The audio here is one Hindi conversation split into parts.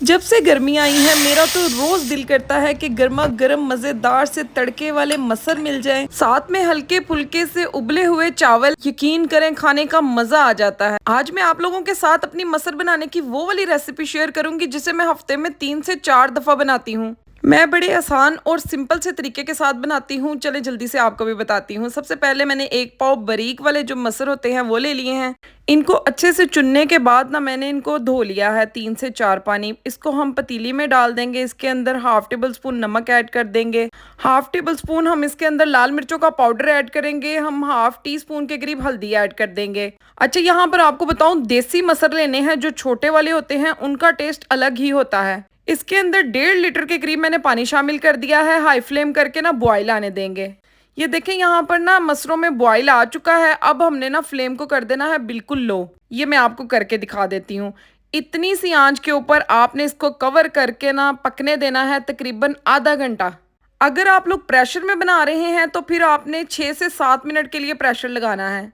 जब से गर्मी आई है मेरा तो रोज दिल करता है कि गर्मा गर्म मजेदार से तड़के वाले मसर मिल जाएं, साथ में हल्के फुल्के से उबले हुए चावल। यकीन करें खाने का मजा आ जाता है। आज मैं आप लोगों के साथ अपनी मसर बनाने की वो वाली रेसिपी शेयर करूंगी जिसे मैं हफ्ते में 3 से 4 दफा बनाती हूँ। मैं बड़े आसान और सिंपल से तरीके के साथ बनाती हूँ। चले जल्दी से आपको भी बताती हूँ। सबसे पहले मैंने 1 पाव बारीक वाले जो मसर होते हैं वो ले लिए हैं। इनको अच्छे से चुनने के बाद ना मैंने इनको धो लिया है 3 से 4 पानी। इसको हम पतीली में डाल देंगे। इसके अंदर हाफ टेबल स्पून नमक ऐड कर देंगे। हाफ टेबल स्पून हम इसके अंदर लाल मिर्चों का पाउडर ऐड करेंगे। हम हाफ टी स्पून के करीब हल्दी ऐड कर देंगे। अच्छा, यहाँ पर आपको बताऊं, देसी मसर लेने हैं जो छोटे वाले होते हैं, उनका टेस्ट अलग ही होता है। इसके अंदर 1.5 लीटर के करीब मैंने पानी शामिल कर दिया है। हाई फ्लेम करके ना बॉईल आने देंगे। ये देखें यहाँ पर ना मसरों में बॉईल आ चुका है। अब हमने ना फ्लेम को कर देना है बिल्कुल लो। ये मैं आपको करके दिखा देती हूँ। इतनी सी आंच के ऊपर आपने इसको कवर करके ना पकने देना है तकरीबन आधा घंटा। अगर आप लोग प्रेशर में बना रहे हैं तो फिर आपने 6 से 7 मिनट के लिए प्रेशर लगाना है।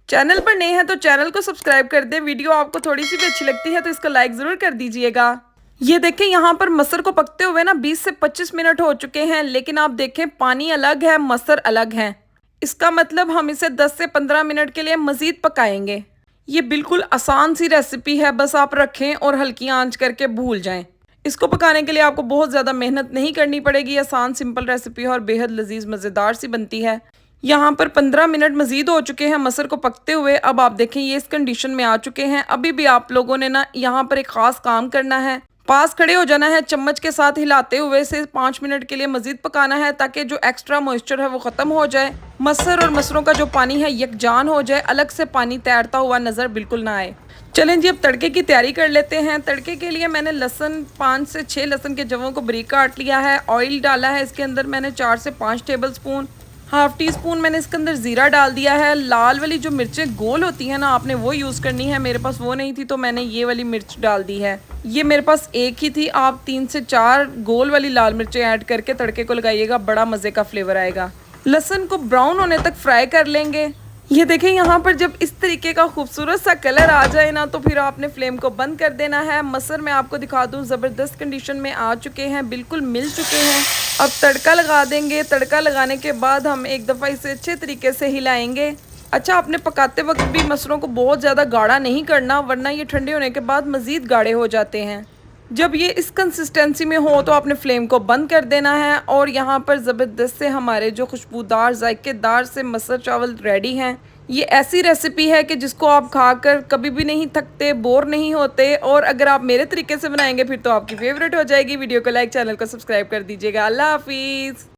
चैनल पर नए हैं तो चैनल को सब्सक्राइब कर दें। वीडियो आपको थोड़ी सी भी अच्छी लगती है तो इसको लाइक ज़रूर कर दीजिएगा। ये देखें यहाँ पर मसर को पकते हुए ना 20 से 25 मिनट हो चुके हैं, लेकिन आप देखें पानी अलग है, मसर अलग है। इसका मतलब हम इसे 10 से 15 मिनट के लिए मज़ीद पकाएंगे। ये बिल्कुल आसान सी रेसिपी है, बस आप रखें और हल्की आंच करके भूल जाएं। इसको पकाने के लिए आपको बहुत ज़्यादा मेहनत नहीं करनी पड़ेगी। आसान सिंपल रेसिपी है और बेहद लजीज मज़ेदार सी बनती है। यहाँ पर 15 मिनट मज़ीद हो चुके हैं मसर को पकते हुए। अब आप देखें ये इस कंडीशन में आ चुके हैं। अभी भी आप लोगों ने ना यहाँ पर एक ख़ास काम करना है। पास खड़े हो जाना है, चम्मच के साथ हिलाते हुए से 5 मिनट के लिए मजीद पकाना है ताकि जो एक्स्ट्रा मॉइस्चर है वो ख़त्म हो जाए। मसर और मसरों का जो पानी है यकजान हो जाए, अलग से पानी तैरता हुआ नज़र बिल्कुल ना आए। चलें जी, अब तड़के की तैयारी कर लेते हैं। तड़के के लिए मैंने लहसुन 5 से 6 लहसुन के जवों को बारीक काट लिया है। ऑयल डाला है इसके अंदर मैंने 4 से 5 table spoon. Half tea spoon मैंने इसके अंदर ज़ीरा डाल दिया है। लाल वाली जो मिर्चें गोल होती हैं ना, आपने वो यूज़ करनी है। मेरे पास वो नहीं थी तो मैंने ये वाली मिर्च डाल दी है। ये मेरे पास एक ही थी। आप 3 से 4 गोल वाली लाल मिर्चें ऐड करके तड़के को लगाइएगा, बड़ा मज़े का फ्लेवर आएगा। लहसुन को ब्राउन होने तक फ्राई कर लेंगे। ये देखें यहाँ पर जब इस तरीके का खूबसूरत सा कलर आ जाए ना तो फिर आपने फ्लेम को बंद कर देना है। मसर मैं आपको दिखा दूँ ज़बरदस्त कंडीशन में आ चुके हैं, बिल्कुल मिल चुके हैं। अब तड़का लगा देंगे। तड़का लगाने के बाद हम एक दफ़ा इसे अच्छे तरीके से हिलाएंगे। अच्छा, आपने पकाते वक्त भी मसरों को बहुत ज़्यादा गाढ़ा नहीं करना, वरना ये ठंडे होने के बाद मज़ीद गाढ़े हो जाते हैं। जब ये इस कंसिस्टेंसी में हो तो आपने फ्लेम को बंद कर देना है। और यहाँ पर ज़बरदस्त से हमारे जो खुशबूदार जायकेदार से मसर चावल रेडी हैं। ये ऐसी रेसिपी है कि जिसको आप खाकर कभी भी नहीं थकते, बोर नहीं होते। और अगर आप मेरे तरीके से बनाएंगे फिर तो आपकी फेवरेट हो जाएगी। वीडियो को लाइक, चैनल को सब्सक्राइब कर दीजिएगा। अल्लाह हाफिज़।